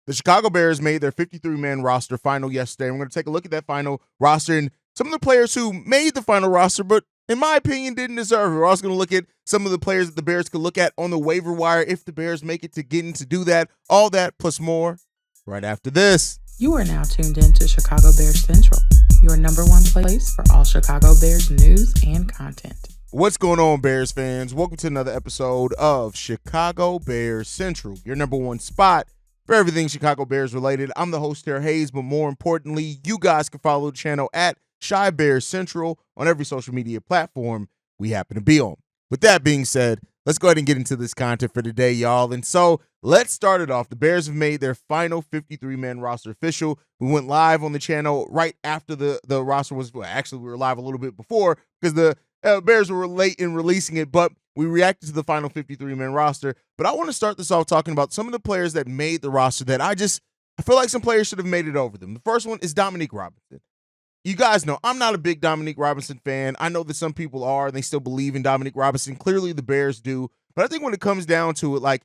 The Chicago Bears made their 53-man roster final yesterday. We're going to take a look at that final roster and some of the players who made the final roster, but in my opinion, didn't deserve it. We're also going to look at some of the players that the Bears could look at on the waiver wire if the Bears make it to getting to do that. All that plus more right after this. You are now tuned in to Chicago Bears Central, your number one place for all Chicago Bears news and content. What's going on, Bears fans? Welcome to another episode of Chicago Bears Central, your number one spot for everything Chicago Bears related. I'm the host here, Haize, but more importantly, you guys can follow the channel at Chi Bears Central on every social media platform we happen to be on. With that being said, let's go ahead and get into this content for today, y'all. And so let's start it off. The Bears have made their final 53-man roster official. We went live on the channel right after the roster was, well, actually, we were live a little bit before because the Bears were late in releasing it, but we reacted to the final 53-man roster. But I want to start this off talking about some of the players that made the roster that I feel like some players should have made it over them. The first one is Dominique Robinson. You guys know I'm not a big Dominique Robinson fan. I know that some people are, and they still believe in Dominique Robinson. Clearly, the Bears do. But I think when it comes down to it, like,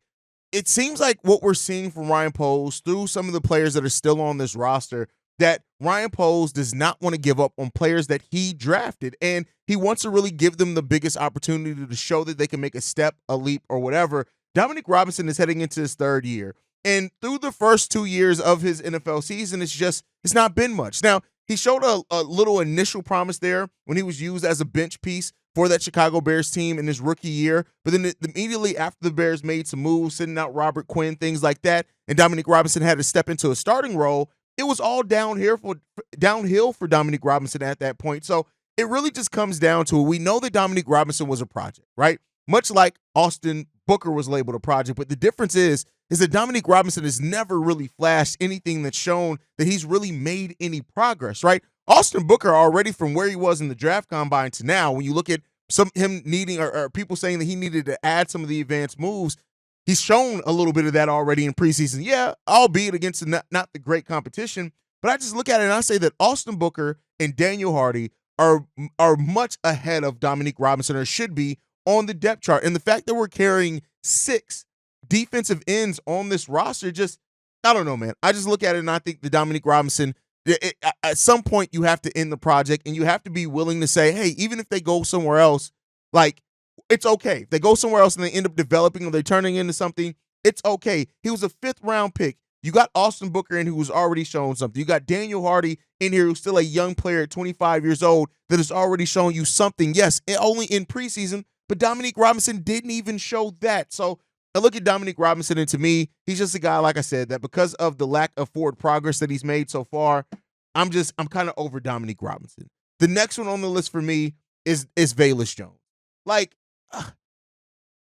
it seems like what we're seeing from Ryan Poles through some of the players that are still on this roster, that Ryan Poles does not want to give up on players that he drafted, and he wants to really give them the biggest opportunity to show that they can make a step, a leap, or whatever. Dominique Robinson is heading into his third year, and through the first 2 years of his NFL season, it's not been much. Now, he showed a little initial promise there when he was used as a bench piece for that Chicago Bears team in his rookie year, but then immediately after the Bears made some moves, sending out Robert Quinn, things like that, and Dominique Robinson had to step into a starting role, it was all downhill for Dominique Robinson at that point. So it really just comes down to it. We know that Dominique Robinson was a project, right? Much like Austin Booker was labeled a project, but the difference is that Dominique Robinson has never really flashed anything that's shown that he's really made any progress, right? Austin Booker already from where he was in the draft combine to now, when you look at him needing or people saying that he needed to add some of the advanced moves, he's shown a little bit of that already in preseason. Yeah, albeit against not the great competition, but I just look at it and I say that Austin Booker and Daniel Hardy are much ahead of Dominique Robinson, or should be, on the depth chart. And the fact that we're carrying 6 defensive ends on this roster, I don't know, man. I just look at it and I think the Dominique Robinson, at some point you have to end the project, and you have to be willing to say, hey, even if they go somewhere else, like, it's okay. If they go somewhere else and they end up developing or they're turning into something, it's okay. He was a 5th-round pick. You got Austin Booker in, who was already shown something. You got Daniel Hardy in here, who's still a young player at 25 years old that has already shown you something. Yes, only in preseason, but Dominique Robinson didn't even show that. So I look at Dominique Robinson, and to me, he's just a guy, like I said, that because of the lack of forward progress that he's made so far, I'm kind of over Dominique Robinson. The next one on the list for me is Velus Jones. Like,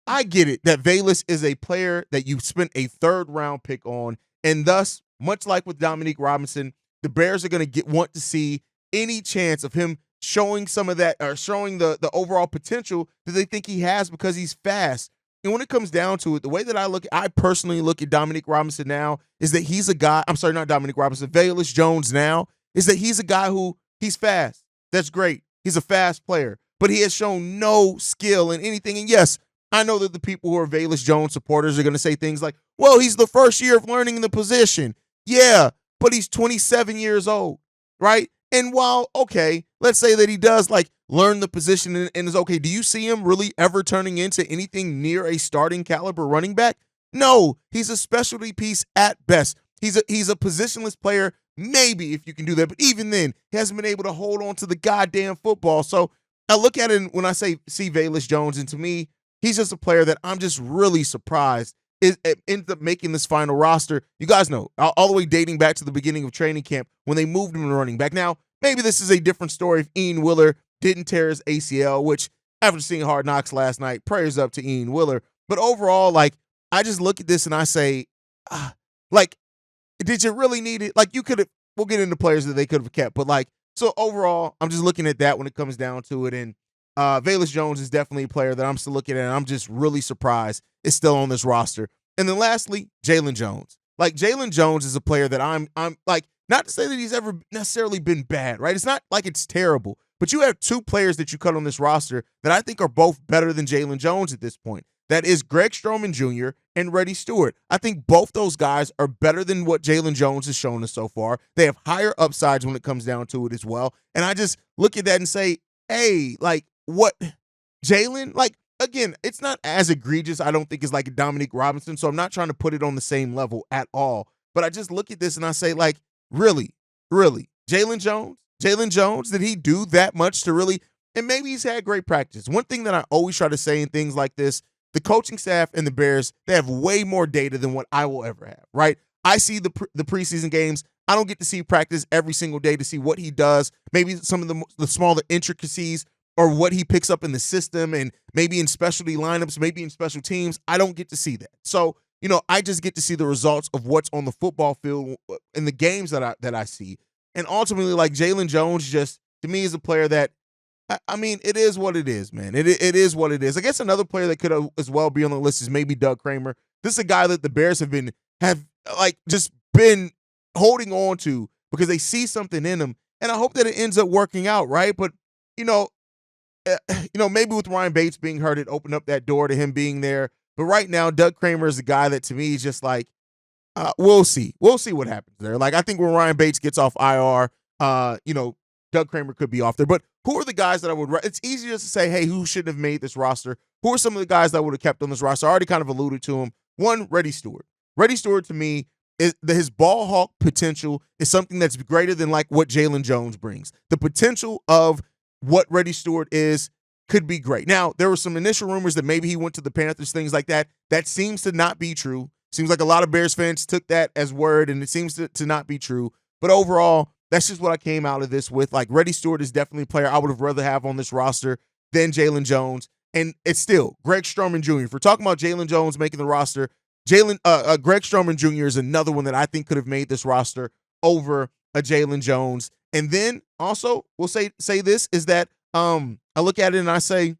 I get it that Velus is a player that you spent a 3rd-round pick on, and thus, much like with Dominique Robinson, the Bears are going to want to see any chance of him showing some of that, or showing the overall potential that they think he has, because he's fast. And when it comes down to it, the way that I personally look at Dominique Robinson now is that he's a guy, I'm sorry, not Dominique Robinson, Velus Jones now, is that he's a guy who, he's fast. That's great. He's a fast player, but he has shown no skill in anything. And yes, I know that the people who are Velus Jones supporters are going to say things like, well, he's the first year of learning the position. Yeah, but he's 27 years old, right? And while, okay, let's say that he does like learn the position and is okay, do you see him really ever turning into anything near a starting caliber running back? No, he's a specialty piece at best. He's a positionless player, maybe, if you can do that. But even then, he hasn't been able to hold on to the goddamn football. So I look at it when I see Velus Jones, and to me, he's just a player that I'm just really surprised it ended up making this final roster. You guys know, all the way dating back to the beginning of training camp when they moved him to running back. Now, maybe this is a different story if Ian Willer didn't tear his ACL, which, after seeing Hard Knocks last night, prayers up to Ian Willer. But overall, like, I just look at this and I say, like, did you really need it? Like, you could have, we'll get into players that they could have kept, but like, so overall, I'm just looking at that when it comes down to it. And Velus Jones is definitely a player that I'm still looking at, and I'm just really surprised it's still on this roster. And then lastly, Jalen Jones. Like, Jalen Jones is a player that I'm like, not to say that he's ever necessarily been bad, right? It's not like it's terrible, but you have 2 players that you cut on this roster that I think are both better than Jalen Jones at this point. That is Greg Stroman Jr. and Reddy Stewart. I think both those guys are better than what Jalen Jones has shown us so far. They have higher upsides when it comes down to it as well. And I just look at that and say, hey, like what Jalen, like again, it's not as egregious, I don't think, as like Dominique Robinson. So I'm not trying to put it on the same level at all. But I just look at this and I say, like, really, Jalen Jones, did he do that much to really? And maybe he's had great practice. One thing that I always try to say in things like this, the coaching staff and the Bears, they have way more data than what I will ever have, right? I see the preseason games. I don't get to see practice every single day to see what he does, maybe some of the smaller intricacies or what he picks up in the system and maybe in specialty lineups, maybe in special teams. I don't get to see that. So, I just get to see the results of what's on the football field in the games that I see. And ultimately, like Jalen Jones just, to me, is a player that, I mean, it is what it is, man. It is what it is. I guess another player that could as well be on the list is maybe Doug Kramer. This is a guy that the Bears have just been holding on to because they see something in him, and I hope that it ends up working out, right? But maybe with Ryan Bates being hurt, it opened up that door to him being there. But right now, Doug Kramer is a guy that to me is just like, we'll see what happens there. Like I think when Ryan Bates gets off IR, Doug Kramer could be off there. But who are the guys that I would – it's easier to say, hey, who shouldn't have made this roster? Who are some of the guys that I would have kept on this roster? I already kind of alluded to him. One, Reddy Stewart. Reddy Stewart, to me, his ball hawk potential is something that's greater than like what Jalen Jones brings. The potential of what Reddy Stewart is could be great. Now, there were some initial rumors that maybe he went to the Panthers, things like that. That seems to not be true. Seems like a lot of Bears fans took that as word, and it seems to not be true. But overall, that's just what I came out of this with. Like, Reddy Stewart is definitely a player I would have rather have on this roster than Jalen Jones. And it's still Greg Stroman Jr. If we're talking about Jalen Jones making the roster, Greg Stroman Jr. is another one that I think could have made this roster over a Jalen Jones. And then also, we'll say this, is that I look at it and I say,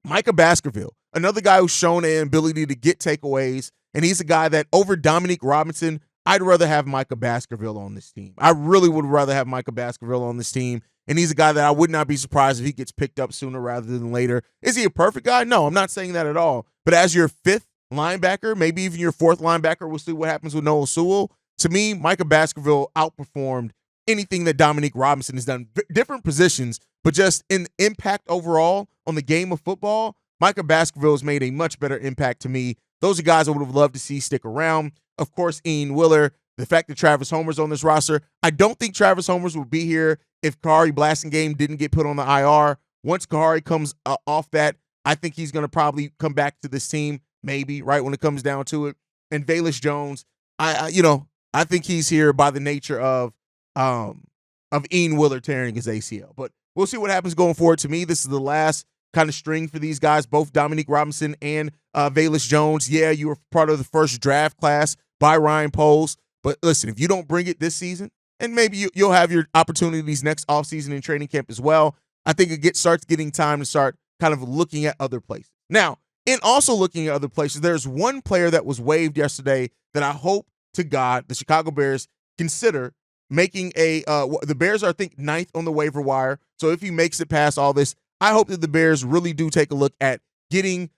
Micah Baskerville, another guy who's shown an ability to get takeaways, and he's a guy that over Dominique Robinson, I'd rather have Micah Baskerville on this team. I really would rather have Micah Baskerville on this team, and he's a guy that I would not be surprised if he gets picked up sooner rather than later. Is he a perfect guy? No, I'm not saying that at all. But as your fifth linebacker, maybe even your fourth linebacker, we'll see what happens with Noah Sewell. To me, Micah Baskerville outperformed anything that Dominique Robinson has done. Different positions, but just in impact overall on the game of football, Micah Baskerville has made a much better impact to me. Those are guys I would have loved to see stick around. Of course, Ian Willer, the fact that Travis Homer's on this roster. I don't think Travis Homer's would be here if Kahari Blasingame didn't get put on the IR. Once Kahari comes off that, I think he's going to probably come back to this team, maybe, right, when it comes down to it. And Velus Jones, I think he's here by the nature of Ian Willer tearing his ACL. But we'll see what happens going forward. To me, this is the last kind of string for these guys, both Dominique Robinson and Velus Jones. Yeah, you were part of the first draft class by Ryan Poles. But listen, if you don't bring it this season, and maybe you'll have your opportunities next offseason in training camp as well, I think it starts getting time to start kind of looking at other places. Now, in also looking at other places, there's one player that was waived yesterday that I hope to God the Chicago Bears consider making the Bears are, I think, 9th on the waiver wire. So if he makes it past all this, I hope that the Bears really do take a look at getting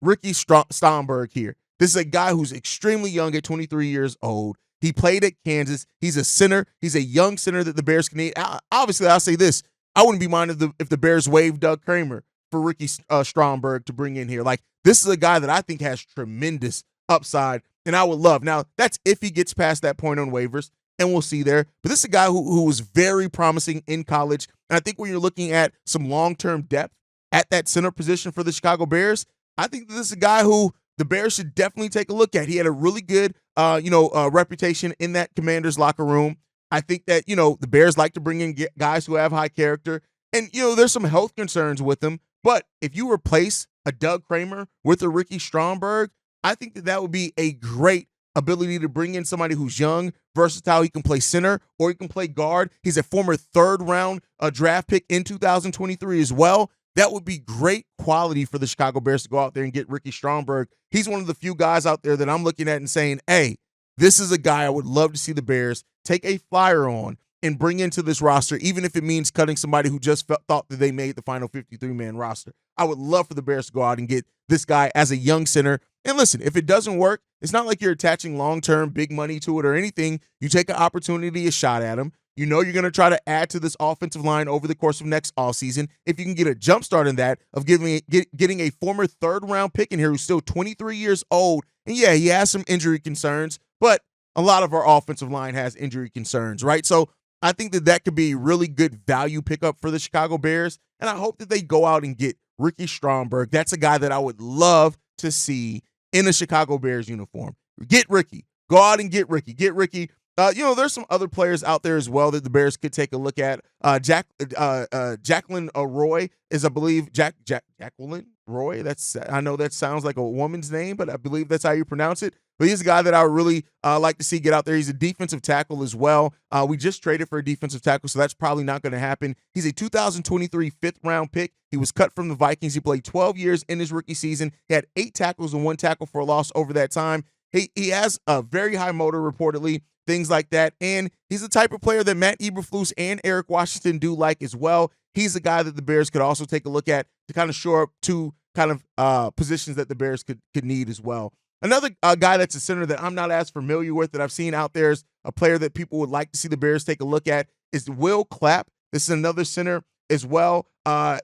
Ricky Stromberg here. This is a guy who's extremely young at 23 years old. He played at Kansas. He's a center. He's a young center that the Bears can need. Obviously, I'll say this. I wouldn't be minded if the Bears waived Doug Kramer for Ricky Stromberg to bring in here. Like, this is a guy that I think has tremendous upside, and I would love. Now, that's if he gets past that point on waivers, and we'll see there. But this is a guy who was very promising in college, and I think when you're looking at some long-term depth at that center position for the Chicago Bears, I think that this is a guy who the Bears should definitely take a look at. He had a really good, reputation in that Commanders locker room. I think that, the Bears like to bring in guys who have high character. And, there's some health concerns with them. But if you replace a Doug Kramer with a Ricky Stromberg, I think that would be a great ability to bring in somebody who's young, versatile. He can play center or he can play guard. He's a former third-round draft pick in 2023 as well. That would be great quality for the Chicago Bears to go out there and get Ricky Stromberg. He's one of the few guys out there that I'm looking at and saying, hey, this is a guy I would love to see the Bears take a flyer on and bring into this roster, even if it means cutting somebody who just thought that they made the final 53-man roster. I would love for the Bears to go out and get this guy as a young center. And listen, if it doesn't work, it's not like you're attaching long-term big money to it or anything. You take an opportunity, a shot at him. You know you're going to try to add to this offensive line over the course of next offseason. If you can get a jump start in that of getting a former third-round pick in here who's still 23 years old, and yeah, he has some injury concerns, but a lot of our offensive line has injury concerns, right? So I think that could be a really good value pickup for the Chicago Bears, and I hope that they go out and get Ricky Stromberg. That's a guy that I would love to see in a Chicago Bears uniform. Get Ricky. Go out and get Ricky. Get Ricky. There's some other players out there as well that the Bears could take a look at. Jacqueline Roy is, I believe, Jacqueline Roy. I know that sounds like a woman's name, but I believe that's how you pronounce it. But he's a guy that I would really like to see get out there. He's a defensive tackle as well. We just traded for a defensive tackle, so that's probably not going to happen. He's a 2023 fifth-round pick. He was cut from the Vikings. He played 12 years in his rookie season. He had 8 tackles and 1 tackle for a loss over that time. He has a very high motor, reportedly, things like that. And he's the type of player that Matt Eberflus and Eric Washington do like as well. He's a guy that the Bears could also take a look at to kind of shore up two kind of positions that the Bears could need as well. Another guy that's a center that I'm not as familiar with that I've seen out there is a player that people would like to see the Bears take a look at is Will Clapp. This is another center as well.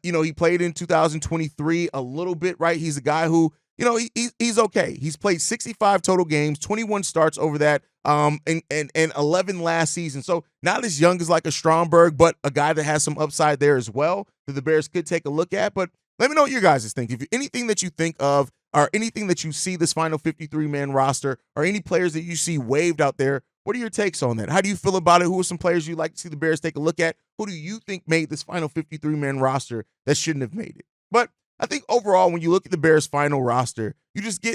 He played in 2023 a little bit, right? He's a guy who, he's okay. He's played 65 total games, 21 starts over that, and 11 last season. So not as young as like a Stromberg, but a guy that has some upside there as well that the Bears could take a look at. But let me know what you guys think. If anything that you think of or anything that you see this final 53-man roster or any players that you see waived out there, what are your takes on that? How do you feel about it? Who are some players you'd like to see the Bears take a look at? Who do you think made this final 53-man roster that shouldn't have made it? But I think overall, when you look at the Bears' final roster, you just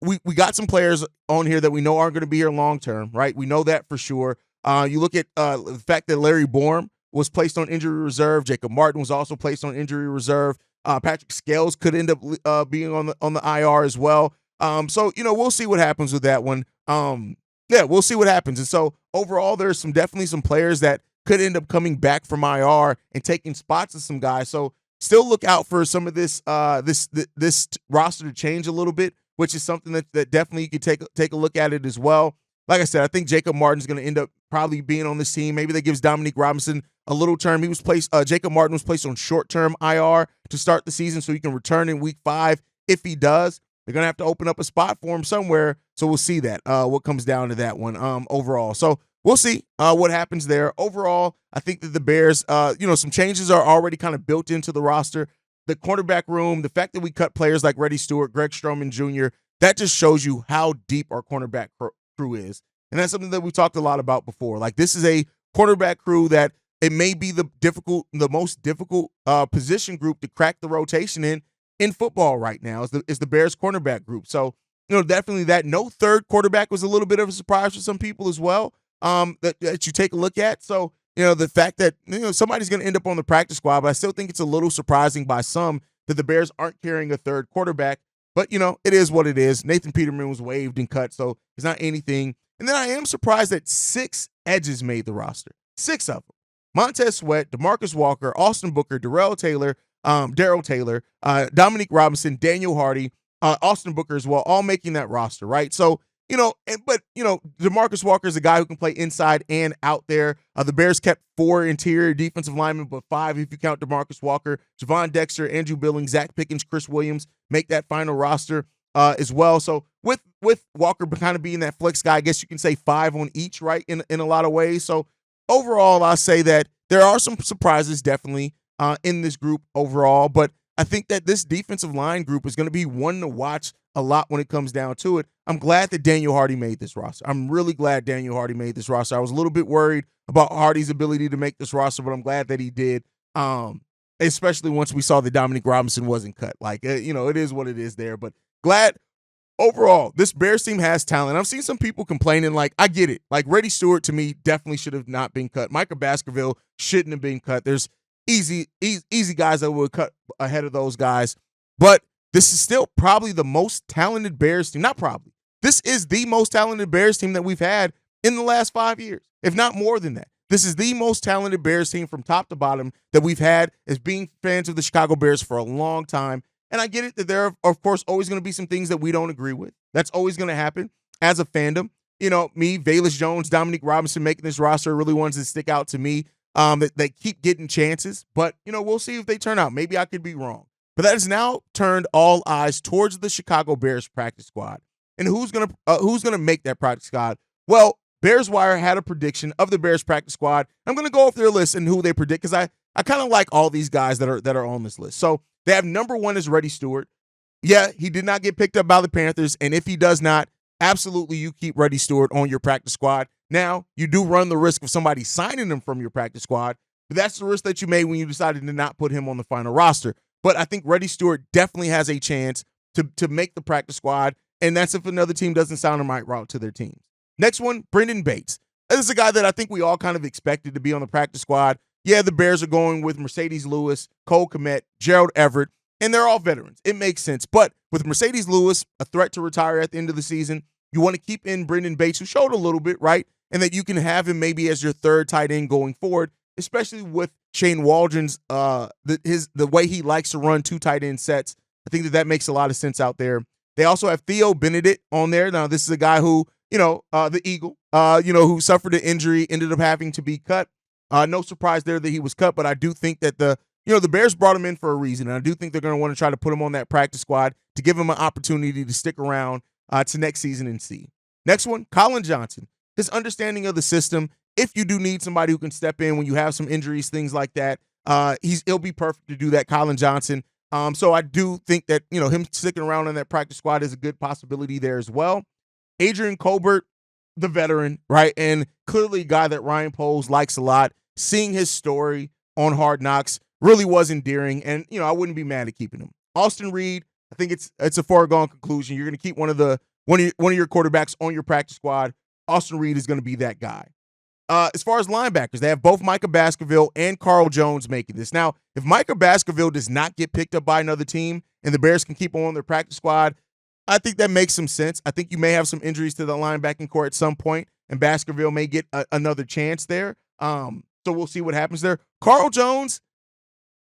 we got some players on here that we know aren't going to be here long-term, right? We know that for sure. You look at the fact that Larry Bourne was placed on injury reserve. Jacob Martin was also placed on injury reserve. Patrick Scales could end up being on the IR as well. So we'll see what happens with that one. We'll see what happens. And so overall, there's definitely some players that could end up coming back from IR and taking spots of some guys. So still look out for some of this roster to change a little bit, which is something that definitely you could take a look at it as well. Like I said, I think Jacob Martin's going to end up probably being on this team. Maybe that gives Dominique Robinson a little term. Jacob Martin was placed on short-term IR to start the season so he can return in week 5. If he does, they're going to have to open up a spot for him somewhere. So we'll see what comes down to that one overall. So we'll see what happens there. Overall, I think that the Bears, some changes are already kind of built into the roster. The cornerback room, the fact that we cut players like Reddy Stewart, Greg Stroman Jr., that just shows you how deep our cornerback crew is. And that's something that we talked a lot about before. Like, this is a cornerback crew that it may be the most difficult position group to crack the rotation in football right now is the Bears cornerback group. So, definitely that. No third quarterback was a little bit of a surprise for some people as well that you take a look at. So, the fact that, somebody's going to end up on the practice squad, but I still think it's a little surprising by some that the Bears aren't carrying a third quarterback. But, it is what it is. Nathan Peterman was waived and cut, so it's not anything. And then I am surprised that 6 edges made the roster. 6 of them. Montez Sweat, DeMarcus Walker, Austin Booker, Darrell Taylor, Dominique Robinson, Daniel Hardy, Austin Booker as well, all making that roster, right? So, DeMarcus Walker is a guy who can play inside and out there. The Bears kept 4 interior defensive linemen, but 5 if you count DeMarcus Walker. Javon Dexter, Andrew Billings, Zach Pickens, Chris Williams make that final roster as well. So with Walker kind of being that flex guy, I guess you can say 5 on each, right, in a lot of ways. So overall, I'll say that there are some surprises definitely in this group overall, but I think that this defensive line group is going to be one to watch a lot when it comes down to it. I'm glad that Daniel Hardy made this roster. I'm really glad Daniel Hardy made this roster. I was a little bit worried about Hardy's ability to make this roster, but I'm glad that he did, especially once we saw that Dominique Robinson wasn't cut. Like, it is what it is there, but glad overall, this Bears team has talent. I've seen some people complaining, like, I get it. Like, Reddy Stewart, to me, definitely should have not been cut. Micah Baskerville shouldn't have been cut. There's easy guys that would cut ahead of those guys. But this is still probably the most talented Bears team. Not probably. This is the most talented Bears team that we've had in the last 5 years, if not more than that. This is the most talented Bears team from top to bottom that we've had as being fans of the Chicago Bears for a long time. And I get it that there are, of course, always going to be some things that we don't agree with. That's always going to happen as a fandom. Me, Velus Jones, Dominique Robinson making this roster are really ones that stick out to me, that keep getting chances. But, we'll see if they turn out. Maybe I could be wrong. But that has now turned all eyes towards the Chicago Bears practice squad. And who's gonna make that practice squad? Well, Bears Wire had a prediction of the Bears practice squad. I'm gonna go off their list and who they predict because I kind of like all these guys that are on this list. So they have number 1 is Reddy Stewart. Yeah, he did not get picked up by the Panthers, and if he does not, absolutely you keep Reddy Stewart on your practice squad. Now, you do run the risk of somebody signing him from your practice squad, but that's the risk that you made when you decided to not put him on the final roster. But I think Reddy Stewart definitely has a chance to make the practice squad, and that's if another team doesn't sound him right route to their teams. Next one, Brendan Bates. This is a guy that I think we all kind of expected to be on the practice squad. Yeah, the Bears are going with Mercedes Lewis, Cole Kmet, Gerald Everett, and they're all veterans. It makes sense. But with Mercedes Lewis, a threat to retire at the end of the season, you want to keep in Brendan Bates, who showed a little bit, right? And that you can have him maybe as your third tight end going forward, especially with Shane Waldron's the way he likes to run 2 tight end sets. I think that makes a lot of sense out there. They also have Theo Benedict on there. Now, this is a guy who, the Eagle, who suffered an injury, ended up having to be cut. No surprise there that he was cut, but I do think that the Bears brought him in for a reason, and I do think they're going to want to try to put him on that practice squad to give him an opportunity to stick around to next season and see. Next one, Colin Johnson. His understanding of the system, if you do need somebody who can step in when you have some injuries, things like that, he'll be perfect to do that, Colin Johnson. So I do think that, him sticking around on that practice squad is a good possibility there as well. Adrian Colbert, the veteran, right? And clearly a guy that Ryan Poles likes a lot. Seeing his story on Hard Knocks really was endearing, and, I wouldn't be mad at keeping him. Austin Reed, I think it's a foregone conclusion. You're going to keep one of your quarterbacks on your practice squad. Austin Reed is going to be that guy. As far as linebackers, they have both Micah Baskerville and Carl Jones making this. Now, if Micah Baskerville does not get picked up by another team and the Bears can keep him on their practice squad, I think that makes some sense. I think you may have some injuries to the linebacking core at some point, and Baskerville may get another chance there. So we'll see what happens there. Carl Jones,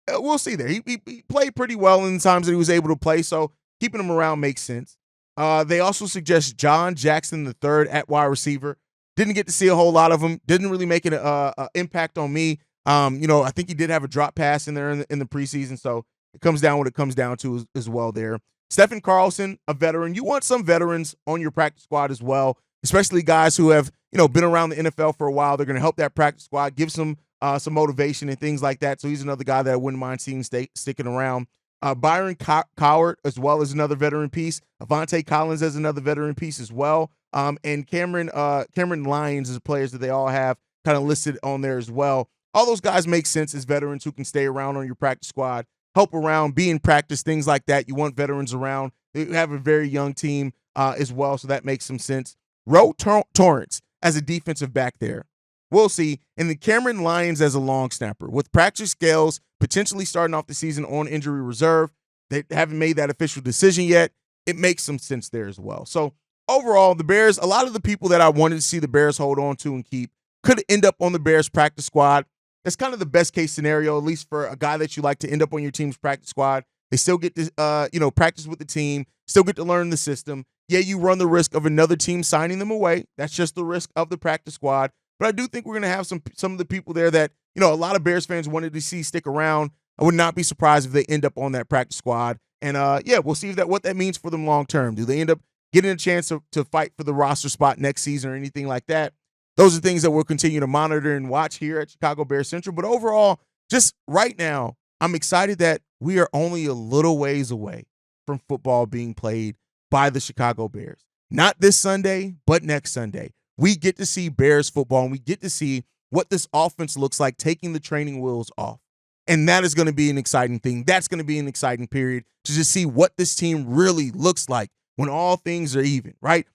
we'll see there. He played pretty well in the times that he was able to play, so keeping him around makes sense. They also suggest John Jackson III at wide receiver. Didn't get to see a whole lot of him. Didn't really make an impact on me. I think he did have a drop pass in there in the preseason, so it comes down what it comes down to as well there. Stephen Carlson, a veteran. You want some veterans on your practice squad as well, especially guys who have been around the NFL for a while. They're going to help that practice squad, give some motivation and things like that. So he's another guy that I wouldn't mind seeing sticking around. Byron Cowart as well as another veteran piece. Avante Collins as another veteran piece as well. And Cameron Lyons is players that they all have kind of listed on there as well. All those guys make sense as veterans who can stay around on your practice squad, help around, be in practice, things like that. You want veterans around. You have a very young team as well, so that makes some sense. Ro Torrance as a defensive back there. We'll see. And then Cameron Lyons as a long snapper. With Patrick Scales potentially starting off the season on injury reserve, they haven't made that official decision yet. It makes some sense there as well. So overall, the Bears, a lot of the people that I wanted to see the Bears hold on to and keep could end up on the Bears practice squad. That's kind of the best case scenario, at least for a guy that you like to end up on your team's practice squad. They still get to, practice with the team, still get to learn the system. Yeah, you run the risk of another team signing them away. That's just the risk of the practice squad. But I do think we're going to have some of the people there that, a lot of Bears fans wanted to see stick around. I would not be surprised if they end up on that practice squad. And, we'll see what that means for them long term. Do they end up getting a chance to fight for the roster spot next season or anything like that? Those are things that we'll continue to monitor and watch here at Chicago Bears Central. But overall, just right now, I'm excited that we are only a little ways away from football being played by the Chicago Bears. Not this Sunday, but next Sunday. We get to see Bears football, and we get to see what this offense looks like taking the training wheels off. And that is going to be an exciting thing. That's going to be an exciting period to just see what this team really looks like when all things are even, right?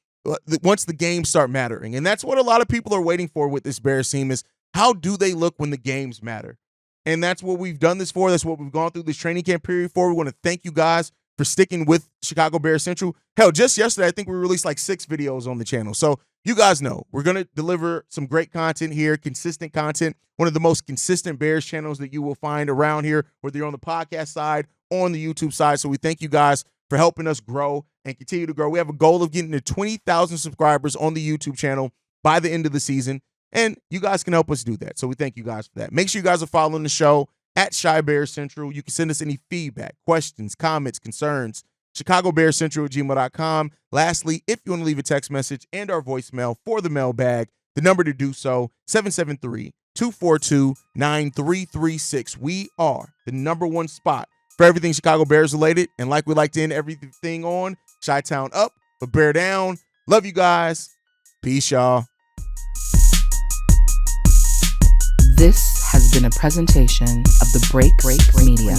Once the games start mattering. And that's what a lot of people are waiting for with this Bears team is how do they look when the games matter? And that's what we've done this for. That's what we've gone through this training camp period for. We want to thank you guys for sticking with Chicago Bears Central. Hell, just yesterday, I think we released like 6 videos on the channel. So you guys know we're going to deliver some great content here, consistent content, one of the most consistent Bears channels that you will find around here, whether you're on the podcast side or on the YouTube side. So we thank you guys for helping us grow and continue to grow. We have a goal of getting to 20,000 subscribers on the YouTube channel by the end of the season, and you guys can help us do that. So we thank you guys for that. Make sure you guys are following the show at Chi Bears Central. You can send us any feedback, questions, comments, concerns, ChicagoBearsCentral@gmail.com. Lastly, if you want to leave a text message and our voicemail for the mailbag, the number to do so, 773-242-9336. We are the #1 spot for everything Chicago Bears related. And like we like to end everything on, Chi-Town up, but Bear down. Love you guys. Peace, y'all. This has been a presentation of the Break Media.